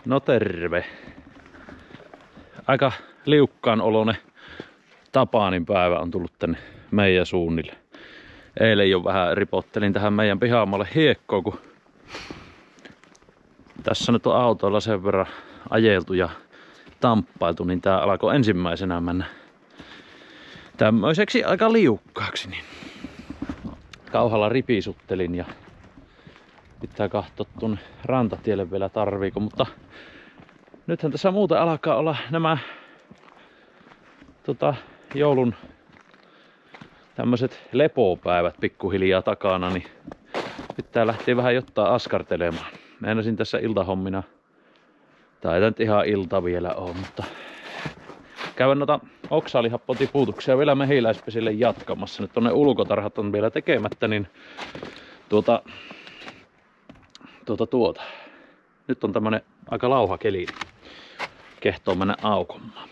No terve. Aika liukkaan oloinen Tapanin päivä on tullut tänne meidän suunnille. Eilen jo vähän ripottelin tähän meidän pihaamalle hiekkoon, kun tässä nyt on autoilla sen verran ajeltu ja tamppailtu, niin tää alkoi ensimmäisenä mennä tämmöiseksi aika liukkaaksi. Niin kauhalla ripisuttelin ja pitää katsoa tuonne rantatielle vielä tarviiko, mutta nythän tässä muuten alkaa olla nämä joulun tämmöiset lepopäivät pikkuhiljaa takana, niin pitää lähteä vähän jotain askartelemaan. Meinasin tässä iltahommina, tai ei nyt ihan ilta vielä ole, mutta käydään noita oksaalihappotipuutuksia vielä mehiläispesille jatkamassa. Nyt tonne ulkotarhat on vielä tekemättä, niin nyt on tämmönen aika lauha keli. Kehtoo mennä aukomaan.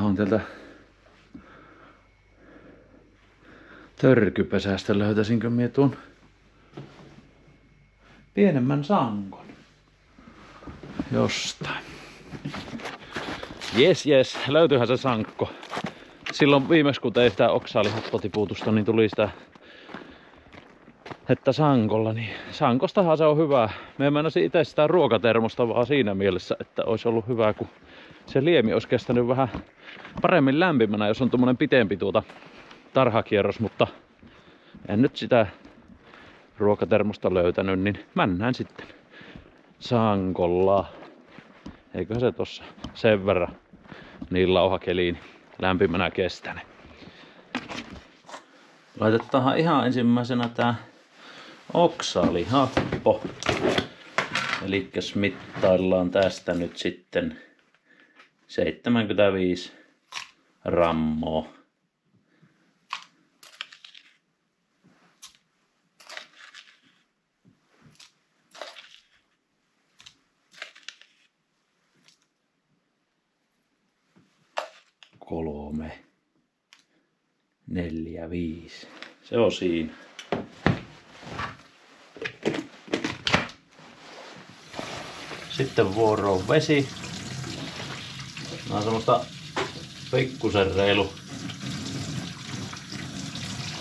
On täältä törkypesästä löytäisinkö mie tuon pienemmän sankon jostain. Jes, löytyyhän se sankko. Silloin viimeksi kun tein sitä oksaalihappotipuutusta, niin tuli sitä että sankolla, niin sankostahan se on hyvä. Me meinasin itse sitä ruokatermosta vaan siinä mielessä, että olisi ollut hyvä, kun se liemi olisi kestänyt vähän paremmin lämpimänä, jos on tommonen pitempi tarhakierros, mutta en nyt sitä ruokatermosta löytänyt, niin mennään sitten sankolla. Eikö se tossa sen verran niin lauhakeliin lämpimänä kestäne. Laitetaan ihan ensimmäisenä tää oksaalihappo. Elikkäs mittaillaan tästä nyt sitten 75 grammaa. Kolme, 4, 5. Se on siinä. Sitten vuoroon vesi. Nää on semmoista pikkusen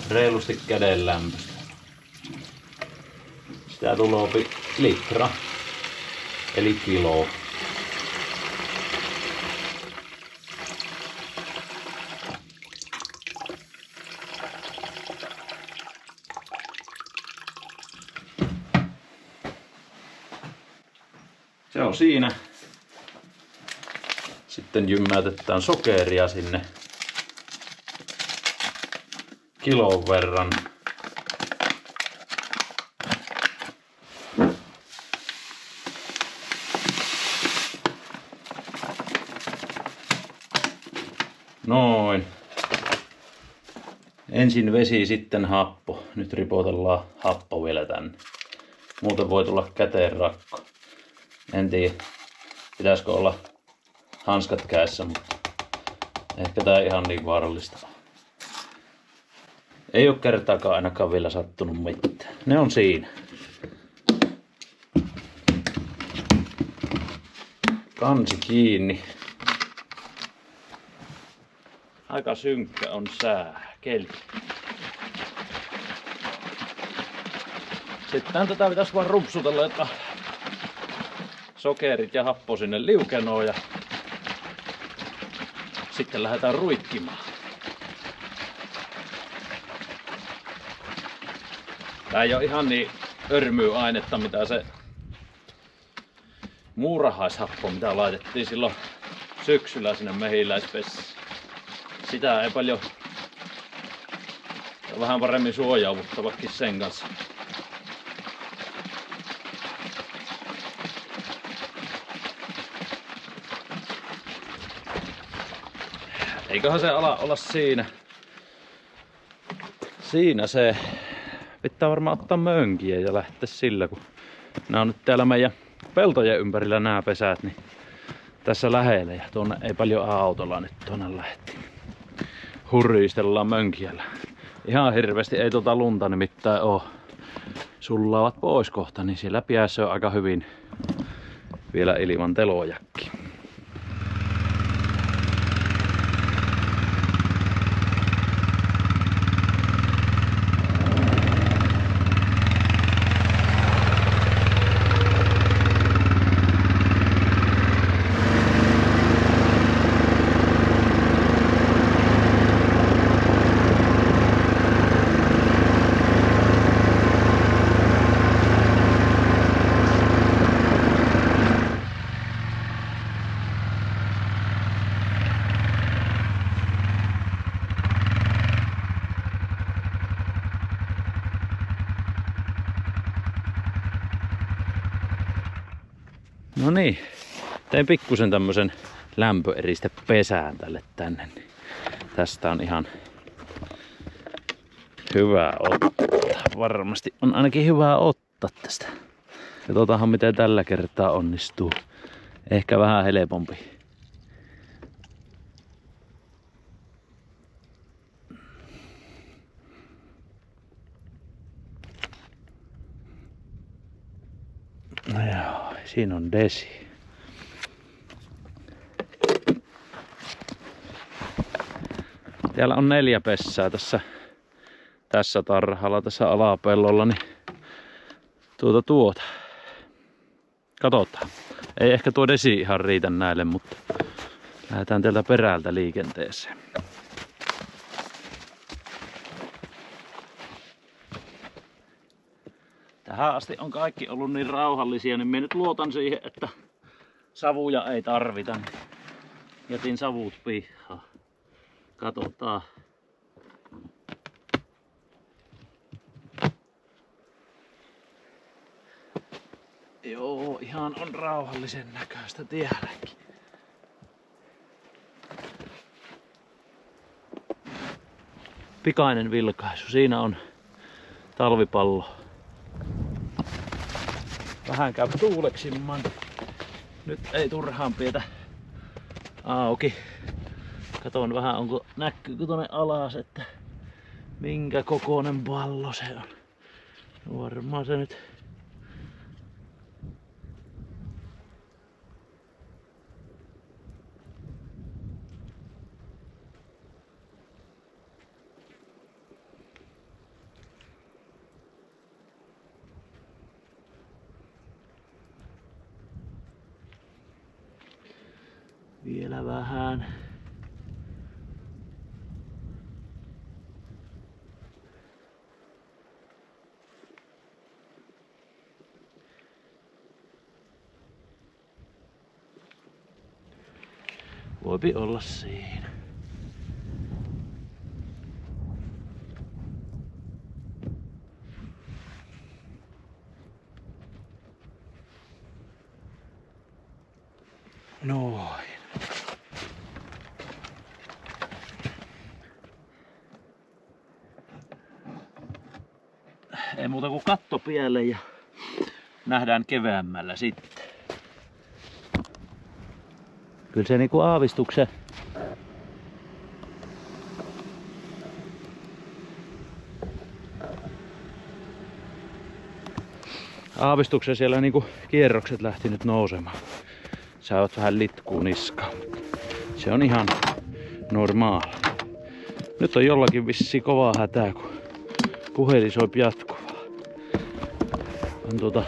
reilusti kädenlämpöistä. Sitä tulee litra, eli kilo. Se on siinä. Sitten jymmäytetään sokeria sinne kilon verran. Noin. Ensin vesi, sitten happo. Nyt ripotellaan happo vielä tänne. Muuten voi tulla käteen rakko. En tiedä, pitäisikö olla hanskat kädessä, mutta ehkä tää ihan niin vaarallista. Ei oo kertaakaan ainakaan vielä sattunut mitään. Ne on siinä. Kansi kiinni. Aika synkkä on keli. Sitten tätä pitäisi vaan rupsutella, että sokerit ja happo sinne liukenoo ja sitten lähdetään ruikkimaan. Tää ei oo ihan niin örmyainetta mitä se muurahaishappo mitä laitettiin silloin syksyllä sinne mehiläispessiin. Sitä ei paljon, vähän paremmin suojauduttavakin sen kanssa. Eiköhän se ala olla siinä. Siinä se. Pitää varmaan ottaa mönkiä ja lähteä sillä, kun nämä on nyt täällä meidän peltojen ympärillä nämä pesät, niin tässä lähellä. Ja tuonne ei paljon autolla nyt tuonne lähti. Hurristellaan mönkiällä. Ihan hirveästi ei lunta nimittäin oo. sullaavat pois kohta, niin siellä pääsee aika hyvin vielä ilman telojakki. No niin, tein pikkusen tämmösen lämpöeristepesään tälle tänne. Niin tästä on ihan hyvä ottaa. Varmasti on ainakin hyvä ottaa tästä. Katsotaanhan miten tällä kertaa onnistuu. Ehkä vähän helpompi. No joo, siinä on desi. Täällä on 4 pessää tässä tarhalla, tässä alapellolla, niin tuota. Katsotaan. Ei ehkä tuo desi ihan riitä näille, mutta lähdetään täältä perältä liikenteeseen. Tähän asti on kaikki ollut niin rauhallisia, niin minä nyt luotan siihen, että savuja ei tarvita. Jätin savut pihaan. Katsotaan. Joo, ihan on rauhallisen näköistä tielläkin. Pikainen vilkaisu. Siinä on talvipallo. Vähän käy tuuleksimman. Nyt ei turhaan pietä auki. Katon vähän onko näkyykö tonne alas, että minkä kokoinen pallo se on. No varmaan se nyt vielä vähän. Voipi olla siinä. Noin. Ei muuta kuin katto pielle ja nähdään keväämmällä sitten. Kyllä se niinku aavistuksen siellä niinku kierrokset lähti nyt nousemaan. Sä oot vähän litkuu niskaan. Se on ihan normaali. Nyt on jollakin vissiin kovaa hätää, kun puhelin soi jatkuvaa. On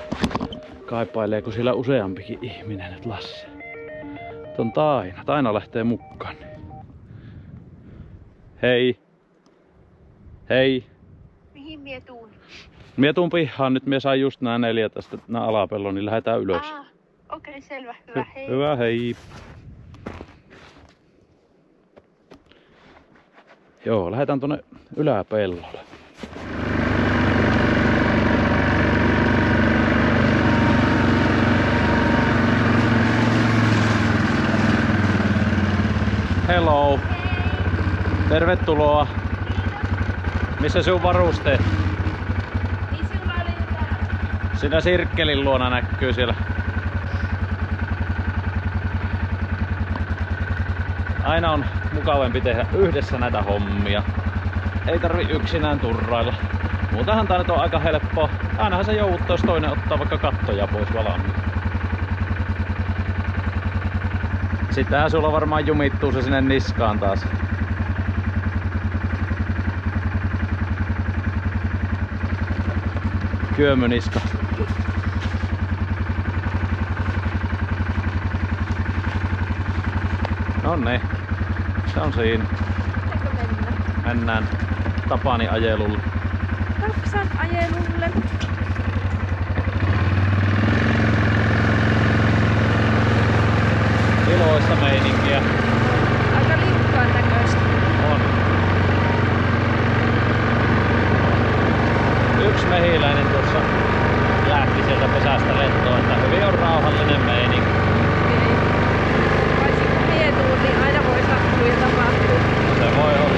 kaipaileeko siellä useampikin ihminen nyt Lasse? On Taina lähtee mukaan. Hei. Hei. Mihin mie tuun? Mie tuun pihaan, nyt mie sain just nää 4 tästä nää alapellon, niin lähdetään ylös. Okei, selvä. Hyvä, hei. Hyvä, hei. Joo, lähdetään tonne yläpellolle. Hello. Tervetuloa. Missä sun varusteet? Siinä sirkkelin luona näkyy siellä. Aina on mukavampi tehdä yhdessä näitä hommia. Ei tarvi yksinään turrailla. Muutenhan tää nyt on aika helppoa. Ainahan se jouduttaa, jos toinen ottaa vaikka kattoja pois valmiin. Sittenhän sulla varmaan jumittuu se sinne niskaan taas. Kyömyniska. Nonni, se on siinä. Eikö mennä? Mennään Tapani ajelulle. Kapsan ajelulle. Iloista meininkiä. Aika liukkaan näköistä. On. Yksi mehiläinen tuossa lähti sieltä pesästä lentoon, että hyvin on rauhallinen meininki. Okei. Paitsi kun mietuu, niin aina voi sattua ja tapahtua. Se voi olla.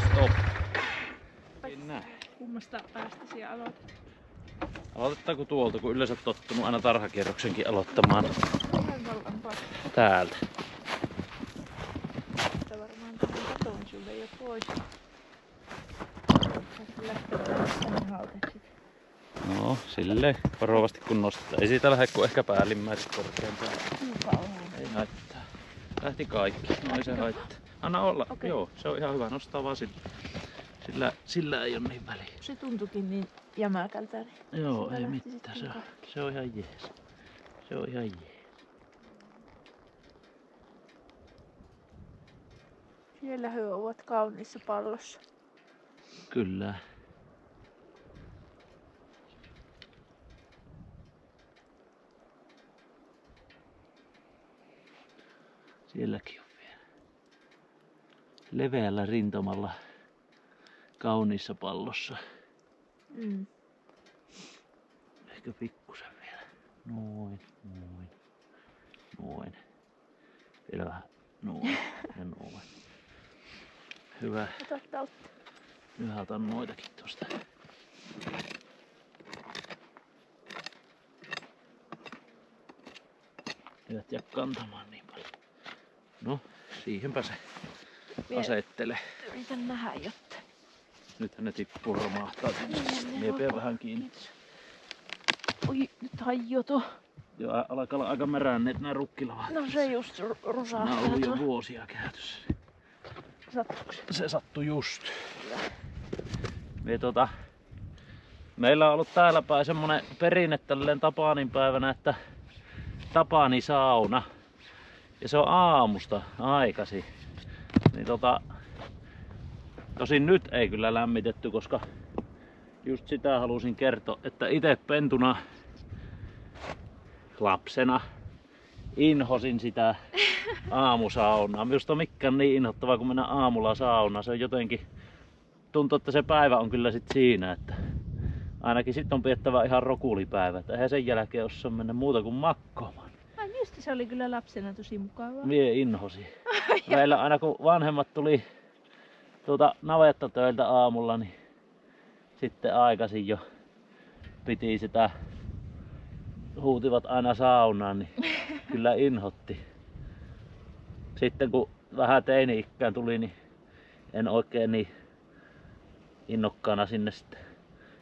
Stop. Näin. Kummasta päästä siellä aloitetaan? Aloitetaanko tuolta, kun yleensä tottunut aina tarhakierroksenkin aloittamaan Ihan vallan pakko. täältä. Mutta varmaan tähän katoon sulle jo pois. Tästä lähtee tänne hauteksi. No, silleen varovasti kun nostetaan. Ei siitä lähde kuin ehkä päällimmäiset korkeintaan. Kuinka on? Ei haittaa. Lähti kaikki. No ei se haittaa. Anna olla. Okei. Joo, se on ihan hyvä. Nostaa vaan sillä. Sillä ei ole niin väliä. Se tuntuikin niin jämäkältä. Niin Joo, sitä ei lähti mitään. sitten kaikki. Se on ihan jees. Se on ihan jees. Siellä he ovat kauniissa pallossa. Kyllä. Sielläkin on vielä. Leveällä rintamalla kauniissa pallossa. Mm. Ehkä pikkusen vielä. Noin. Vielä vähän. Noin ja noin. Hyvä. Ota taltta. Nyt otan noitakin tosta. Eivät jää kantamaan niin paljon. No, siihenpä se asettelee. Yritän nähdä jotta. Nythän ne tippuu romahtaa. Miepää vähän kiinni. Oi, nyt hajoto. Joo, alkaa olla aika märänneet nää rukkilavat. No se just rusahtaa. Nää on ollut jo vuosia käytössä. Sattuuko se? Se sattui just. Meillä on ollut täällä päin semmonen perinne tälleen Tapanin päivänä, että Tapani sauna. Ja se on aamusta aikasi. Niin tosin nyt ei kyllä lämmitetty, koska just sitä halusin kertoa, että itse pentuna lapsena inhosin sitä aamusaunaa. Minusta on mikään niin inhottavaa kuin mennä aamulla saunaan. Se on jotenkin, tuntuu, että se päivä on kyllä sit siinä, että ainakin sitten on piettävä ihan rokulipäivä. Että eihän sen jälkeen osaa mennä muuta kuin makkoamaan. Ai just se oli kyllä lapsena tosi mukavaa. Mie inhosin. Meillä aina kun vanhemmat tuli navettatöiltä aamulla, niin sitten aikaisin jo piti sitä, huutivat aina saunaan, niin kyllä inhotti. Sitten kun vähän teini-ikään tuli, niin en oikein niin innokkaana sinne sitten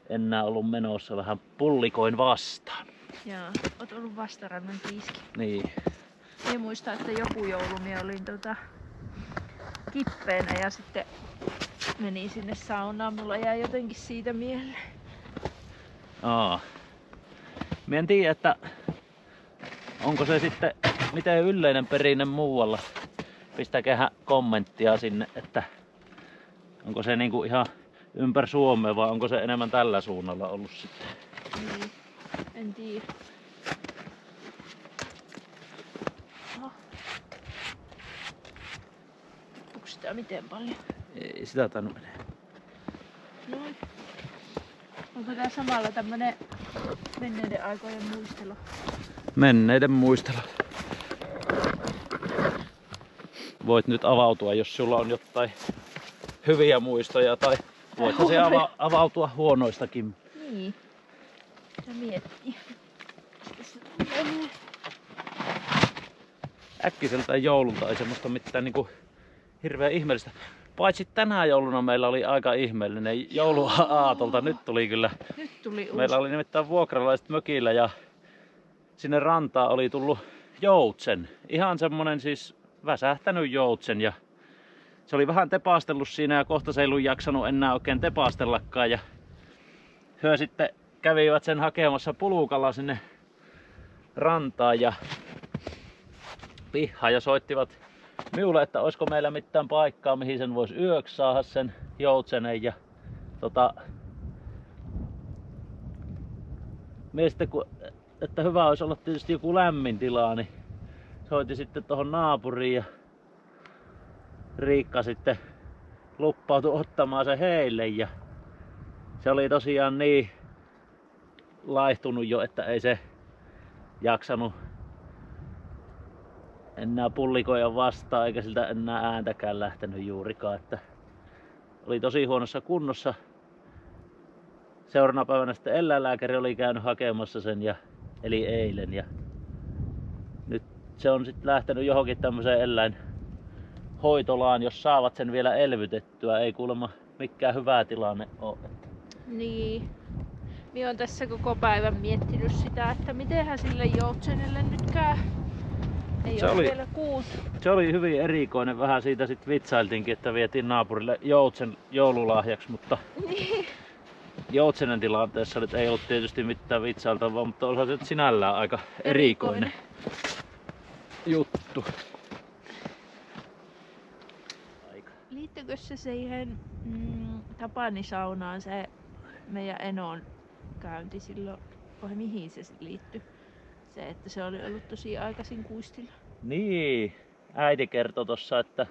enää ollut menossa, vähän pullikoin vastaan. Jaa, oot ollut vastarannan kiiski. Niin. Minä muistan, että joku joulu minä olin kippeenä ja sitten menin sinne saunaan. Mulla jäi jotenkin siitä mieleen. Mie en tiedä, että onko se sitten miten yleinen perinne muualla. Pistäkäähän kommenttia sinne, että onko se niinku ihan ympäri Suomea vai onko se enemmän tällä suunnalla ollut sitten. Niin, en tiedä. Onko sitä miten paljon? Ei sitä tainnut enää. Noin. Onko tää samalla tämmönen menneiden aikojen muistelu? Menneiden muistelu. Voit nyt avautua, jos sulla on jotain hyviä muistoja tai Voithan se avautua huonoistakin. Niin. Mitä miettii? Äkkiseltään joululta ei semmoista mitään niinku hirveän ihmeellistä. Paitsi tänä jouluna meillä oli aika ihmeellinen jouluaatolta. Nyt tuli kyllä. Nyt tuli uusi. Meillä oli nimittäin vuokralaiset mökillä ja sinne rantaan oli tullut joutsen. Ihan semmonen siis väsähtänyt joutsen ja se oli vähän tepastellut siinä ja kohta se ei ollut jaksanut enää oikein tepastellakaan. Ja he sitten kävivät sen hakemassa pulukalla sinne rantaan ja pihaan ja soittivat minulle, että olisiko meillä mitään paikkaa, mihin sen voisi yöksi saada sen joutsenen. Ja mie sitten, että hyvä olisi olla tietysti joku lämmin tila, niin soitin sitten tohon naapuriin ja Riikka sitten luppautui ottamaan se heille ja se oli tosiaan niin laihtunut jo, että ei se jaksanut enää pullikoja vastaan eikä siltä enää ääntäkään lähtenyt juurikaan, että oli tosi huonossa kunnossa. Seuraavana päivänä sitten eläinlääkäri oli käynyt hakemassa sen eli eilen ja nyt se on sitten lähtenyt johonkin tämmöiseen eläinhoitolaan, jos saavat sen vielä elvytettyä. Ei kuulemma mikään hyvä tilanne ole. Niin. Minä olen tässä koko päivän miettinyt sitä, että mitenhän sille joutsenelle nyt käy. Ei Se ole oli- vielä kuultu. Se oli hyvin erikoinen. Vähän siitä sitten vitsailtiinkin, että vietiin naapurille joutsen joululahjaksi, mutta joutsenen tilanteessa nyt ei ollut tietysti mitään vitsailtavaa, mutta on se nyt sinällään aika erikoinen juttu. Liittyykö se siihen Tapani-saunaan se meidän Enon käynti silloin, vai mihin se liittyy? Se, että se oli ollut tosi aikaisin kuistilla. Niin, äiti kertoi tossa, että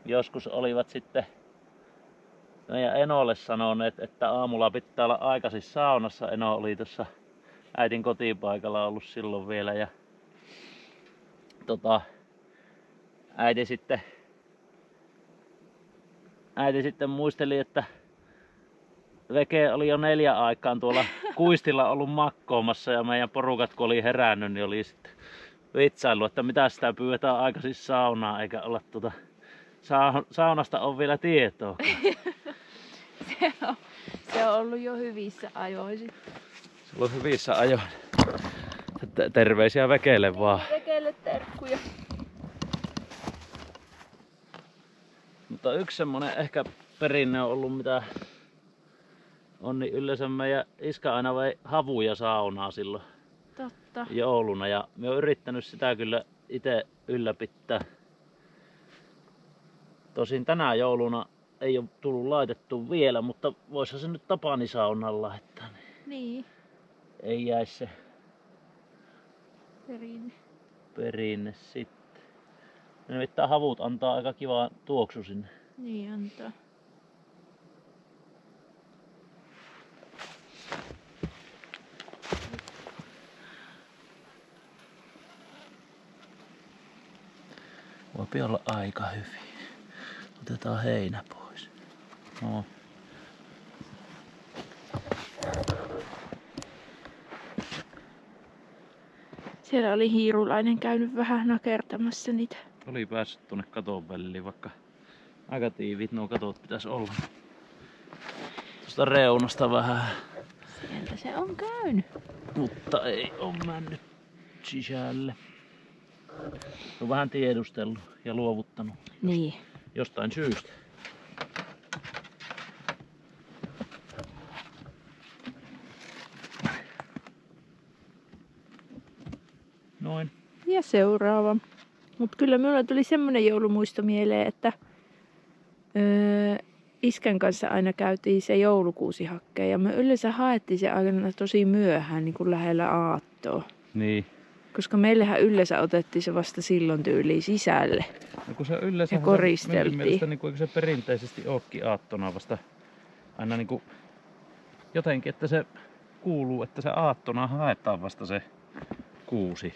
joskus olivat sitten meidän Enolle sanoneet, että aamulla pitää olla aikaisin saunassa. Eno oli tuossa äitin kotipaikalla ollut silloin vielä ja äiti sitten muisteli, että Veke oli jo 4 aikaan tuolla kuistilla ollut makkoomassa ja meidän porukat kun oli herännyt, niin oli sitten vitsailu, että mitä sitä pyydetään aikaisin saunaan eikä olla saunasta on vielä tietoa. Se on ollut jo hyvissä ajoin sitten. Se on hyvissä ajoin. Terveisiä Vekelle vaan. Vekelle terkkuja. Mutta yksi semmonen ehkä perinne on ollut, mitä on, niin yleensä meidän iskä aina vei havuja saunaa silloin Totta. jouluna. Ja me oon yrittänyt sitä kyllä itse ylläpitää. Tosin tänä jouluna ei ole tullut laitettua vielä, mutta voisihan se nyt Tapani-saunaan laittaa. Niin. Ei jäisi se perinne sitten. Nimittäin havut antaa aika kivaa tuoksu sinne. Niin antaa. Voipi olla aika hyvin. Otetaan heinä pois. No. Siellä oli hiirulainen käynyt vähän nakertamassa niitä. Oli päässyt tuonne katon väliin, vaikka aika tiiviit nuo katot pitäisi olla. Tuosta reunasta vähän, Sieltä se on käynyt. mutta ei oo mennyt sisälle. On vähän tiedustellut ja luovuttanut Niin. jostain syystä. Noin. Ja seuraava. Mut kyllä minulla tuli semmonen joulumuisto mieleen, että iskän kanssa aina käytiin se joulukuusi hakkeen. Ja me yleensä haettiin se aina tosi myöhään, niin kuin lähellä aattoa. Niin. Koska meillähän yleensä otettiin se vasta silloin tyyliin sisälle. No kun se yleensä Ja koristeltiin. mielestä niin kuin se perinteisesti ookin aattona vasta aina niin kuin jotenkin, että se kuuluu, että se aattona haetaan vasta se kuusi.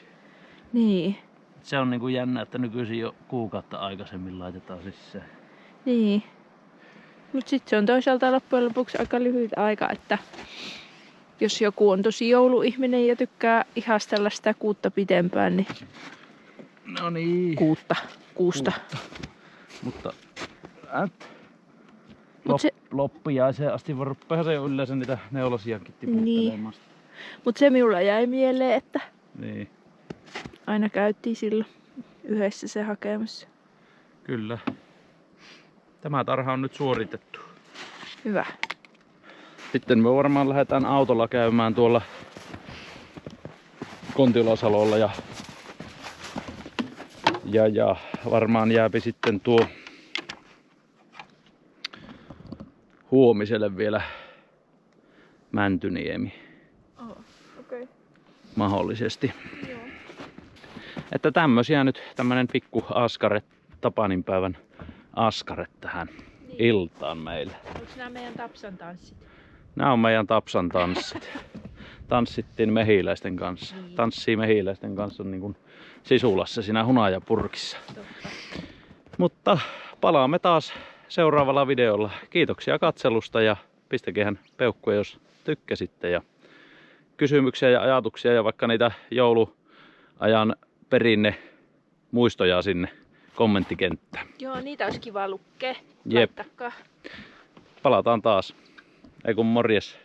Niin. Se on niin kuin jännä, että nykyisin jo kuukautta aikaisemmin laitetaan sisään. Niin. Mut sit se on toisaalta loppujen lopuksi aika lyhyt aika, että jos joku on tosi jouluihminen ja tykkää ihastella sitä kuutta pitempään, niin No niin. kuusta. Mutta loppiaiseen asti vaan ruppeehan se jo yleensä niitä neulosiakin tiputtelemaan. Mut se minulla jäi mieleen, että Niin. aina käytiin silloin yhdessä se hakemassa. Kyllä. Tämä tarha on nyt suoritettu. Hyvä. Sitten me varmaan lähdetään autolla käymään tuolla Kontiolahsalolla ja varmaan jääpi sitten tuo huomiselle vielä Mäntyniemi Okei. mahdollisesti. Joo. Että tämmösiä nyt tämmönen pikku askare, Tapaninpäivän askare tähän iltaan meille. Onks nää meidän Tapsan tanssit? Nämä on meidän Tapsan tanssit. Tanssittiin mehiläisten kanssa. Niin. Tanssii mehiläisten kanssa niin kuin Sisulassa siinä hunajapurkissa. Totta. Mutta palaamme taas seuraavalla videolla. Kiitoksia katselusta ja pistäkehän peukkuja, jos tykkäsitte. Ja kysymyksiä ja ajatuksia ja vaikka niitä jouluajan perinne muistoja sinne kommenttikenttään. Joo, niitä olisi kiva lukea. Jep. Laittakaa. Palataan taas. Ei kun morjes.